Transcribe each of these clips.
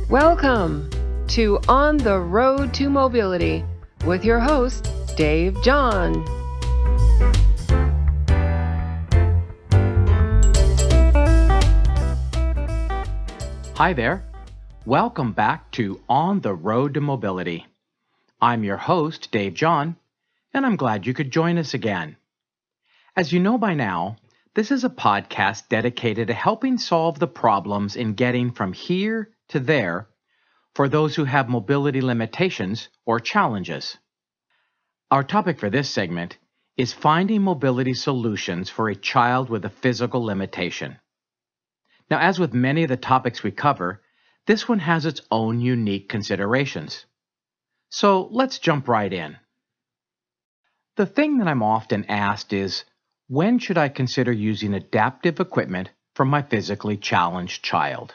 Welcome to On the Road to Mobility with your host, Dave John. Hi there. Welcome back to On the Road to Mobility. I'm your host, Dave John, and I'm glad you could join us again. As you know by now, this is a podcast dedicated to helping solve the problems in getting from here to there for those who have mobility limitations or challenges. Our topic for this segment is finding mobility solutions for a child with a physical limitation. Now, as with many of the topics we cover, this one has its own unique considerations. So let's jump right in. The thing that I'm often asked is, when should I consider using adaptive equipment for my physically challenged child?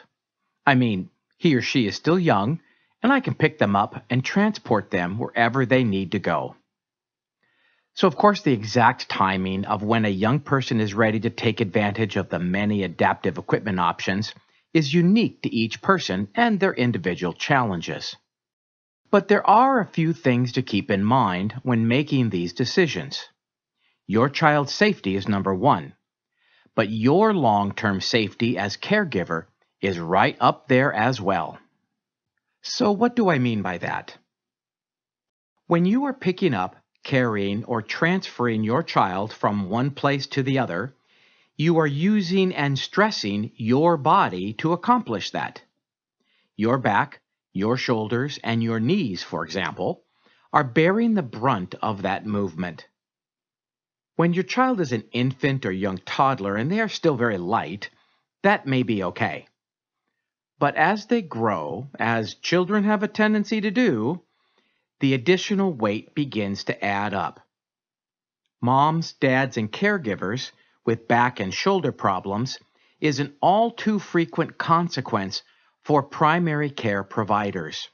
I mean, he or she is still young, and I can pick them up and transport them wherever they need to go. So, of course, the exact timing of when a young person is ready to take advantage of the many adaptive equipment options is unique to each person and their individual challenges. But there are a few things to keep in mind when making these decisions. Your child's safety is number one, but your long-term safety as caregiver is right up there as well. So what do I mean by that? When you are picking up, carrying, or transferring your child from one place to the other, you are using and stressing your body to accomplish that. Your back, your shoulders, and your knees, for example, are bearing the brunt of that movement. When your child is an infant or young toddler and they are still very light, that may be okay. But as they grow, as children have a tendency to do, the additional weight begins to add up. Moms, dads, and caregivers with back and shoulder problems is an all too frequent consequence for primary care providers.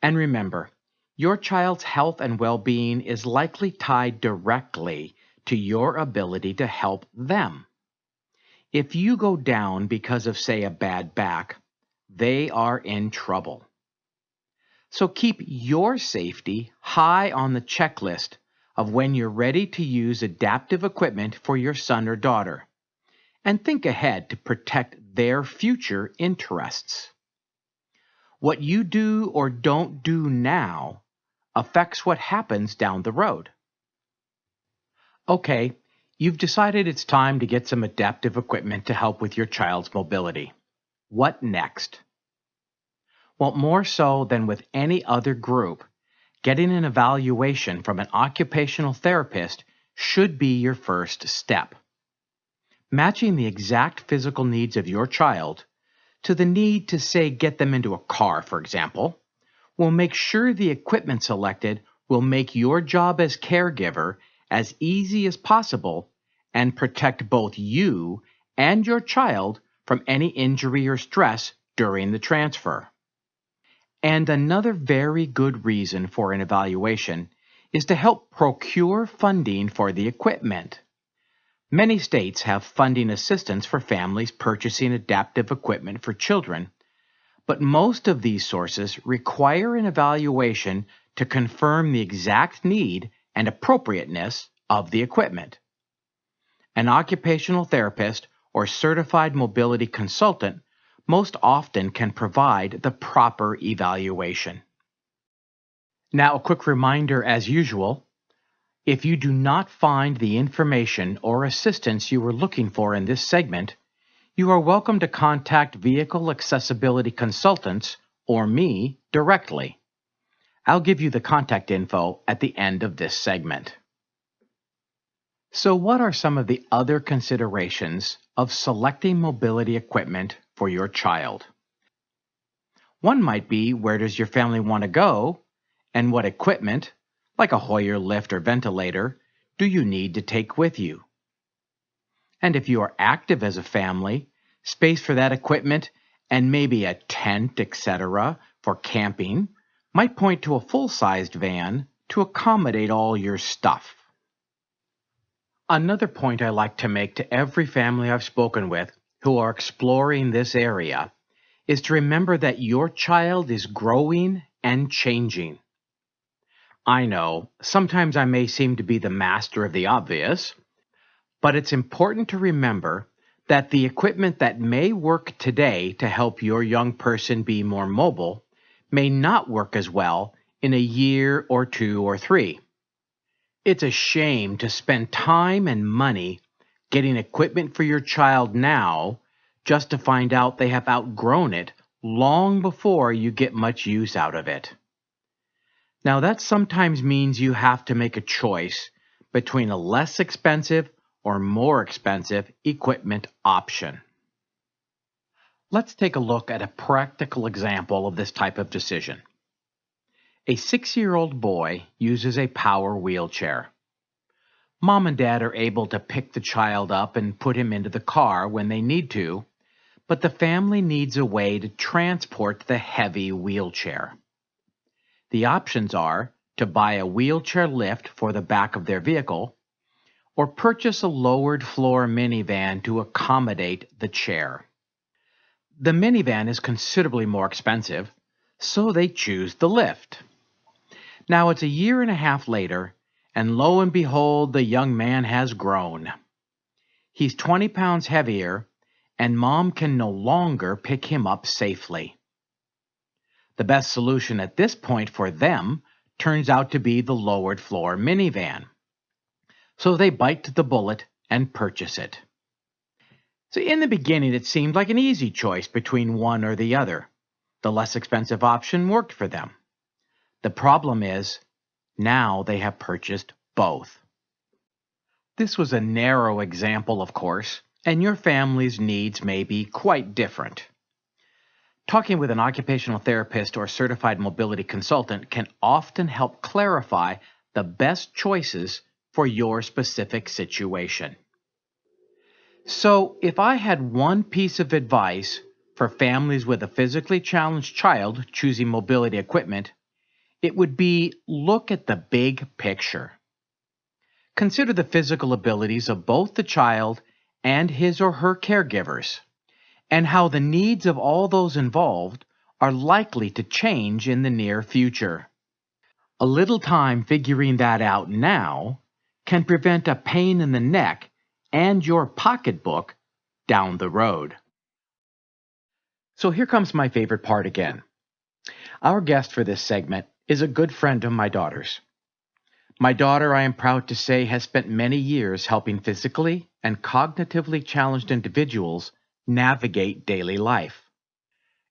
And remember, your child's health and well-being is likely tied directly to your ability to help them. If you go down because of, say, a bad back, they are in trouble. So keep your safety high on the checklist of when you're ready to use adaptive equipment for your son or daughter, and think ahead to protect their future interests. What you do or don't do now affects what happens down the road. Okay, you've decided it's time to get some adaptive equipment to help with your child's mobility. What next? Well, more so than with any other group, getting an evaluation from an occupational therapist should be your first step. Matching the exact physical needs of your child to the need to, say, get them into a car, for example, will make sure the equipment selected will make your job as caregiver as easy as possible and protect both you and your child from any injury or stress during the transfer. And another very good reason for an evaluation is to help procure funding for the equipment. Many states have funding assistance for families purchasing adaptive equipment for children, but most of these sources require an evaluation to confirm the exact need and appropriateness of the equipment. An occupational therapist or certified mobility consultant most often can provide the proper evaluation. Now, a quick reminder as usual, if you do not find the information or assistance you were looking for in this segment, you are welcome to contact Vehicle Accessibility Consultants or me directly. I'll give you the contact info at the end of this segment. So what are some of the other considerations of selecting mobility equipment for your child? One might be, where does your family want to go, and what equipment, like a Hoyer lift or ventilator, do you need to take with you? And if you are active as a family, space for that equipment and maybe a tent, etc., for camping might point to a full-sized van to accommodate all your stuff. Another point I like to make to every family I've spoken with who are exploring this area is to remember that your child is growing and changing. I know, sometimes I may seem to be the master of the obvious, but it's important to remember that the equipment that may work today to help your young person be more mobile may not work as well in a year or 2 or 3. It's a shame to spend time and money getting equipment for your child now just to find out they have outgrown it long before you get much use out of it. Now, that sometimes means you have to make a choice between a less expensive or more expensive equipment option. Let's take a look at a practical example of this type of decision. A 6-year-old boy uses a power wheelchair. Mom and Dad are able to pick the child up and put him into the car when they need to, but the family needs a way to transport the heavy wheelchair. The options are to buy a wheelchair lift for the back of their vehicle or purchase a lowered floor minivan to accommodate the chair. The minivan is considerably more expensive, so they choose the lift. Now it's a year and a half later, and lo and behold, the young man has grown. He's 20 pounds heavier, and Mom can no longer pick him up safely. The best solution at this point for them turns out to be the lowered floor minivan. So they bite the bullet and purchase it. So in the beginning, it seemed like an easy choice between one or the other. The less expensive option worked for them. The problem is, now they have purchased both. This was a narrow example, of course, and your family's needs may be quite different. Talking with an occupational therapist or certified mobility consultant can often help clarify the best choices for your specific situation. So, if I had one piece of advice for families with a physically challenged child choosing mobility equipment, it would be look at the big picture. Consider the physical abilities of both the child and his or her caregivers, and how the needs of all those involved are likely to change in the near future. A little time figuring that out now can prevent a pain in the neck and your pocketbook down the road. So here comes my favorite part again. Our guest for this segment is a good friend of my daughter's. My daughter, I am proud to say, has spent many years helping physically and cognitively challenged individuals navigate daily life.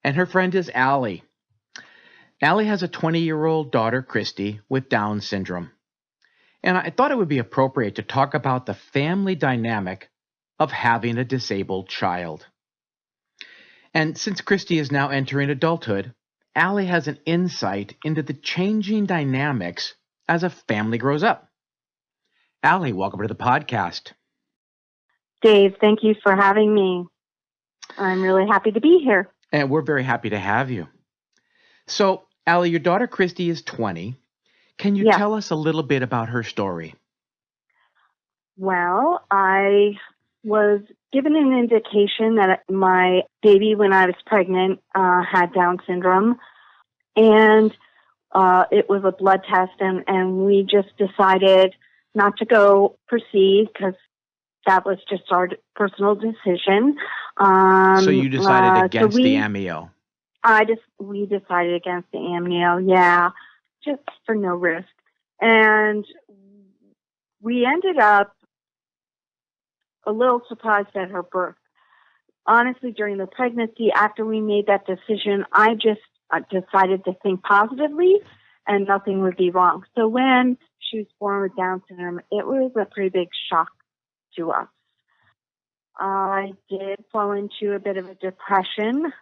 And her friend is Allie. Allie has a 20-year-old daughter, Christy, with Down syndrome. And I thought it would be appropriate to talk about the family dynamic of having a disabled child. And since Christy is now entering adulthood, Allie has an insight into the changing dynamics as a family grows up. Allie, welcome to the podcast. Dave, thank you for having me. I'm really happy to be here. And we're very happy to have you. So, Allie, your daughter Christy is 20. Can you tell us a little bit about her story? Well, I was given an indication that my baby, when I was pregnant, had Down syndrome. And it was a blood test, and we just decided not to go proceed because that was just our personal decision. So you decided against the amnio? We decided against the amnio, just for no risk. And we ended up a little surprised at her birth. Honestly, during the pregnancy, after we made that decision, I just decided to think positively and nothing would be wrong. So when she was born with Down syndrome, it was a pretty big shock to us. I did fall into a bit of a depression,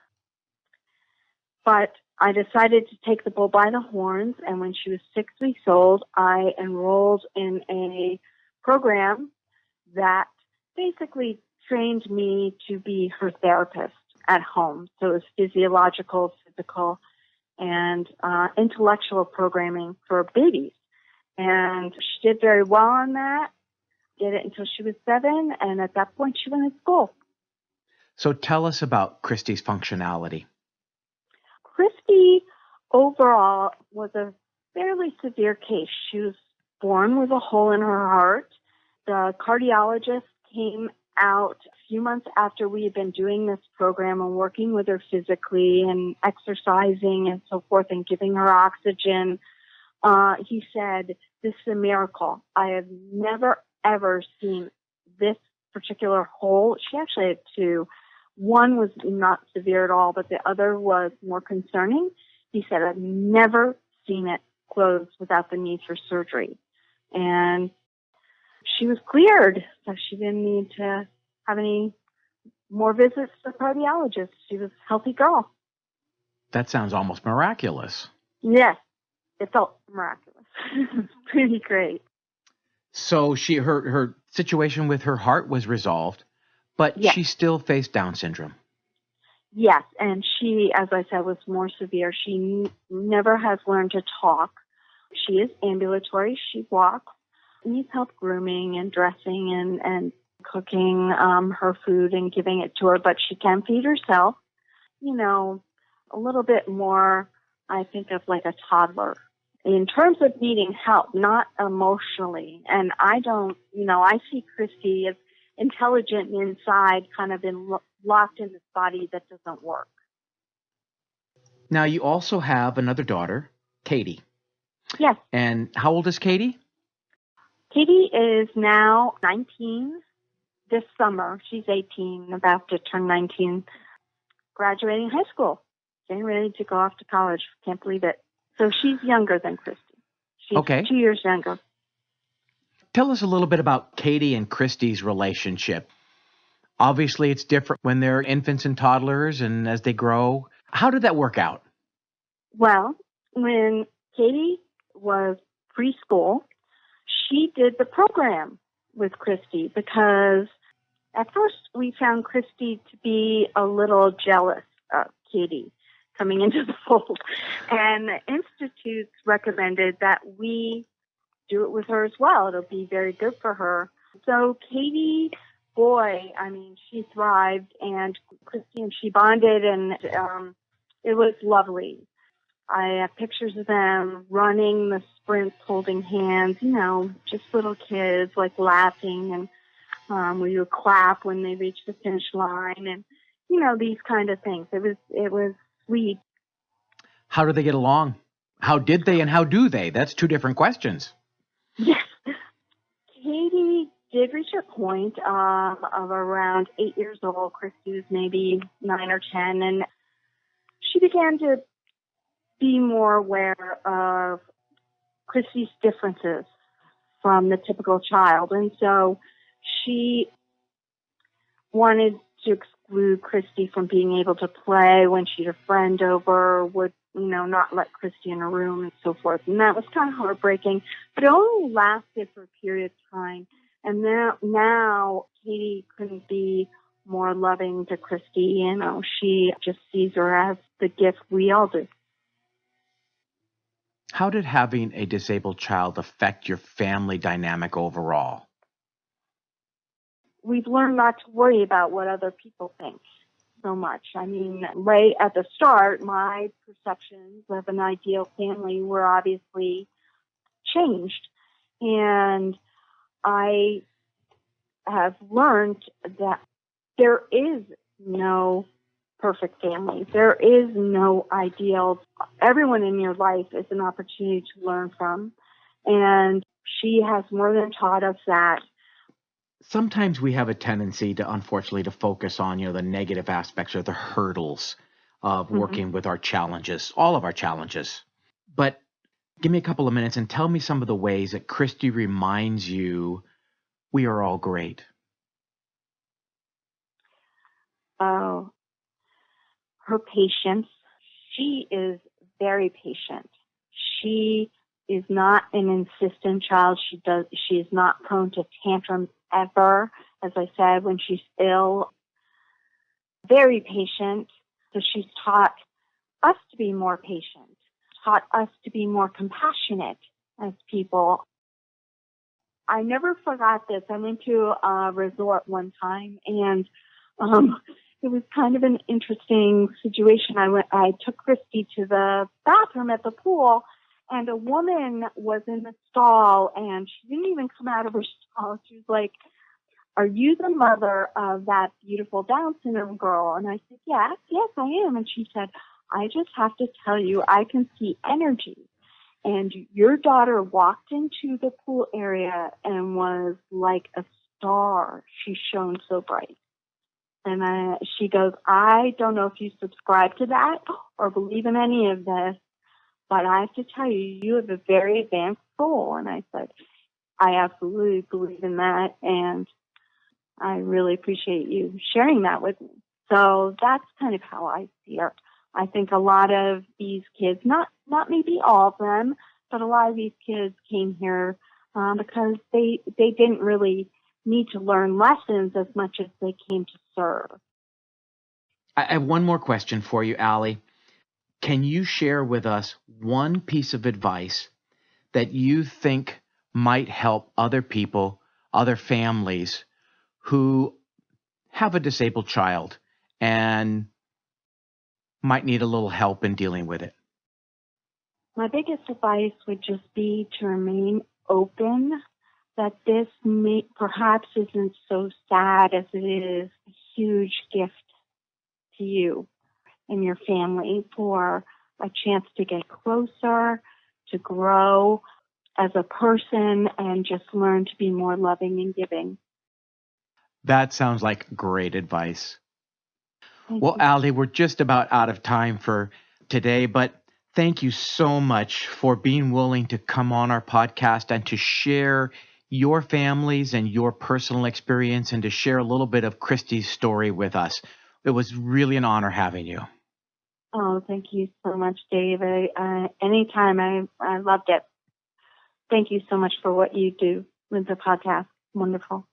but I decided to take the bull by the horns, and when she was 6 weeks old, I enrolled in a program that basically trained me to be her therapist at home. So it was physiological, physical, and intellectual programming for babies. And she did very well on that, did it until she was 7, and at that point she went to school. So tell us about Christy's functionality. overall was a fairly severe case. She was born with a hole in her heart. The cardiologist came out a few months after we had been doing this program and working with her physically and exercising and so forth and giving her oxygen. He said, "This is a miracle. I have never, ever seen this particular hole." She actually had two. One was not severe at all, but the other was more concerning. He said, "I've never seen it closed without the need for surgery." And she was cleared, so she didn't need to have any more visits to the cardiologist. She was a healthy girl. That sounds almost miraculous. Yes, it felt miraculous. It was pretty great. So her situation with her heart was resolved, but Yes. she still faced Down syndrome. Yes, and she, as I said, was more severe. She never has learned to talk. She is ambulatory. She walks, needs help grooming and dressing and cooking her food and giving it to her, but she can feed herself. You know, a little bit more, I think, of like a toddler in terms of needing help, not emotionally. And I see Christy as intelligent inside, kind of locked in this body that doesn't work. Now, you also have another daughter, Katie. Yes. And how old is Katie? Katie is now 19 this summer. She's 18, about to turn 19, graduating high school, getting ready to go off to college. Can't believe it. So she's younger than Christy. She's Okay. 2 years younger. Tell us a little bit about Katie and Christy's relationship. Obviously, it's different when they're infants and toddlers and as they grow. How did that work out? Well, when Katie was preschool, she did the program with Christy because at first we found Christy to be a little jealous of Katie coming into the fold. And the Institutes recommended that we do it with her as well. It'll be very good for her. So Katie, boy, I mean, she thrived, and Christy and she bonded, and it was lovely. I have pictures of them running the sprints, holding hands, just little kids, like laughing, and we would clap when they reached the finish line, and, these kind of things. It was sweet. How do they get along? How did they and how do they? That's two different questions. Yes. Katie did reach a point of around 8 years old. Christy was maybe 9 or 10, and she began to be more aware of Christy's differences from the typical child. And so she wanted to exclude Christy from being able to play when she had a friend over, would, not let Christy in her room and so forth. And that was kind of heartbreaking, but it only lasted for a period of time. And now Katie couldn't be more loving to Christy. She just sees her as the gift we all do. How did having a disabled child affect your family dynamic overall? We've learned not to worry about what other people think so much. I mean, right at the start, my perceptions of an ideal family were obviously changed. And I have learned that there is no perfect family. There is no ideal. Everyone in your life is an opportunity to learn from. And she has more than taught us that. Sometimes we have a tendency to, unfortunately, to focus on, the negative aspects or the hurdles of working with our challenges, all of our challenges. But give me a couple of minutes and tell me some of the ways that Christy reminds you we are all great. Oh, her patience. She is very patient. She is not an insistent child. She is not prone to tantrums ever. As I said, when she's ill, very patient. So she's taught us to be more patient, taught us to be more compassionate as people. I never forgot this. I went to a resort one time, and it was kind of an interesting situation. I took Christy to the bathroom at the pool, and a woman was in the stall, and she didn't even come out of her stall. She was like, "Are you the mother of that beautiful Down syndrome girl?" And I said, yes, I am. And she said, "I just have to tell you, I can see energy. And your daughter walked into the pool area and was like a star. She shone so bright." And she goes, "I don't know if you subscribe to that or believe in any of this, but I have to tell you, you have a very advanced soul." And I said, "I absolutely believe in that, and I really appreciate you sharing that with me." So that's kind of how I see it. I think a lot of these kids, not maybe all of them, but a lot of these kids came here because they didn't really need to learn lessons as much as they came to serve. I have one more question for you, Allie. Can you share with us one piece of advice that you think might help other people, other families who have a disabled child and might need a little help in dealing with it? My biggest advice would just be to remain open, that this perhaps isn't so sad as it is a huge gift to you and your family for a chance to get closer, to grow as a person, and just learn to be more loving and giving. That sounds like great advice. Thank Well, you. Allie, we're just about out of time for today, but thank you so much for being willing to come on our podcast and to share your families and your personal experience and to share a little bit of Christy's story with us. It was really an honor having you. Oh, thank you so much, Dave. Anytime, I loved it. Thank you so much for what you do with the podcast. Wonderful.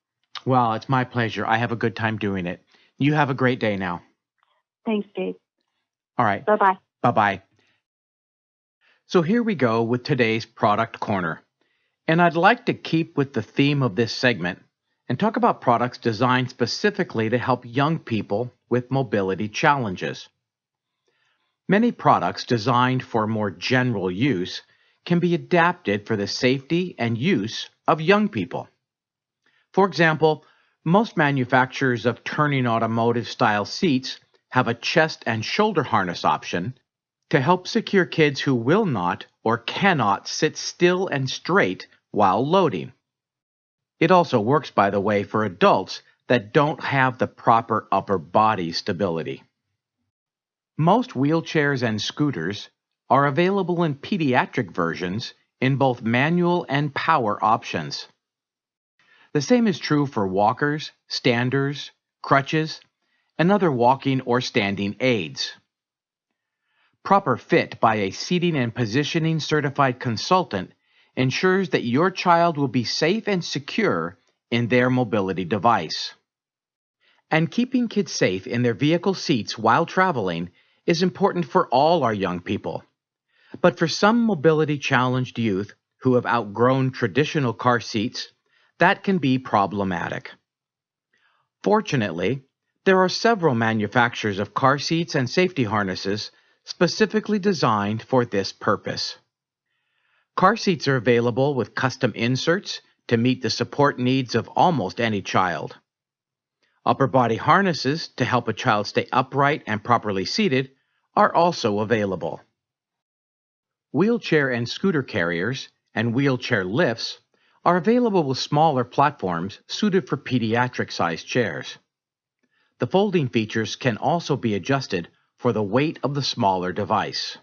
Well, it's my pleasure. I have a good time doing it. You have a great day now. Thanks, Dave. All right. Bye-bye. Bye-bye. So here we go with today's Product Corner. And I'd like to keep with the theme of this segment and talk about products designed specifically to help young people with mobility challenges. Many products designed for more general use can be adapted for the safety and use of young people. For example, most manufacturers of turning automotive-style seats have a chest and shoulder harness option to help secure kids who will not or cannot sit still and straight while loading. It also works, by the way, for adults that don't have the proper upper body stability. Most wheelchairs and scooters are available in pediatric versions in both manual and power options. The same is true for walkers, standers, crutches, and other walking or standing aids. Proper fit by a seating and positioning certified consultant ensures that your child will be safe and secure in their mobility device. And keeping kids safe in their vehicle seats while traveling is important for all our young people. But for some mobility challenged youth who have outgrown traditional car seats, that can be problematic. Fortunately, there are several manufacturers of car seats and safety harnesses specifically designed for this purpose. Car seats are available with custom inserts to meet the support needs of almost any child. Upper body harnesses to help a child stay upright and properly seated are also available. Wheelchair and scooter carriers and wheelchair lifts are available with smaller platforms suited for pediatric-sized chairs. The folding features can also be adjusted for the weight of the smaller device.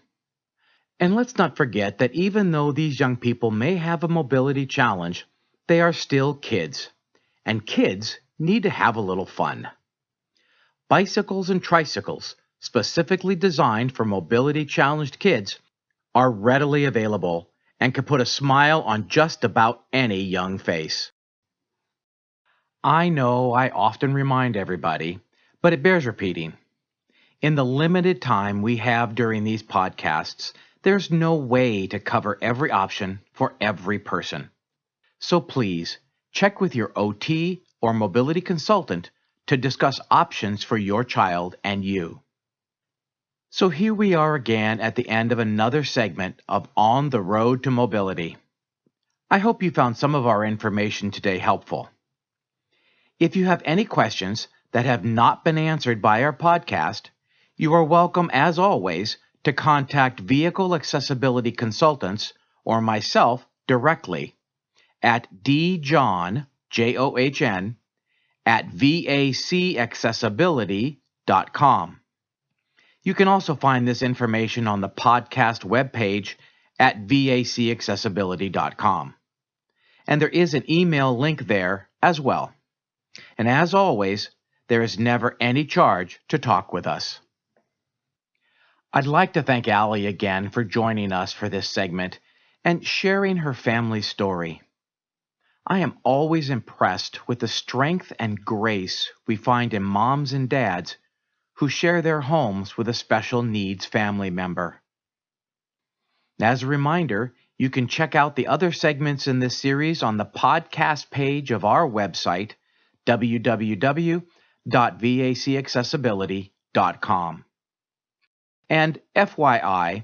And let's not forget that even though these young people may have a mobility challenge, they are still kids, and kids need to have a little fun. Bicycles and tricycles, specifically designed for mobility challenged kids, are readily available and can put a smile on just about any young face. I know I often remind everybody, but it bears repeating. In the limited time we have during these podcasts, there's no way to cover every option for every person. So please, check with your OT or mobility consultant to discuss options for your child and you. So here we are again at the end of another segment of On the Road to Mobility. I hope you found some of our information today helpful. If you have any questions that have not been answered by our podcast, you are welcome, as always, to contact Vehicle Accessibility Consultants or myself directly at djohn, John, at vacaccessibility.com. You can also find this information on the podcast webpage at vacaccessibility.com. And there is an email link there as well. And as always, there is never any charge to talk with us. I'd like to thank Allie again for joining us for this segment and sharing her family story. I am always impressed with the strength and grace we find in moms and dads who share their homes with a special needs family member. As a reminder, you can check out the other segments in this series on the podcast page of our website, www.vacaccessibility.com. And FYI,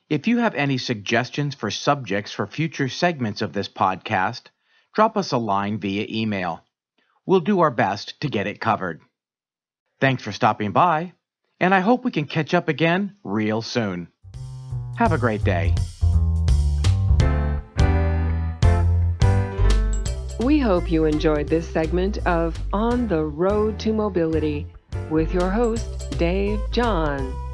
if you have any suggestions for subjects for future segments of this podcast, drop us a line via email. We'll do our best to get it covered. Thanks for stopping by, and I hope we can catch up again real soon. Have a great day. We hope you enjoyed this segment of On the Road to Mobility with your host, Dave John.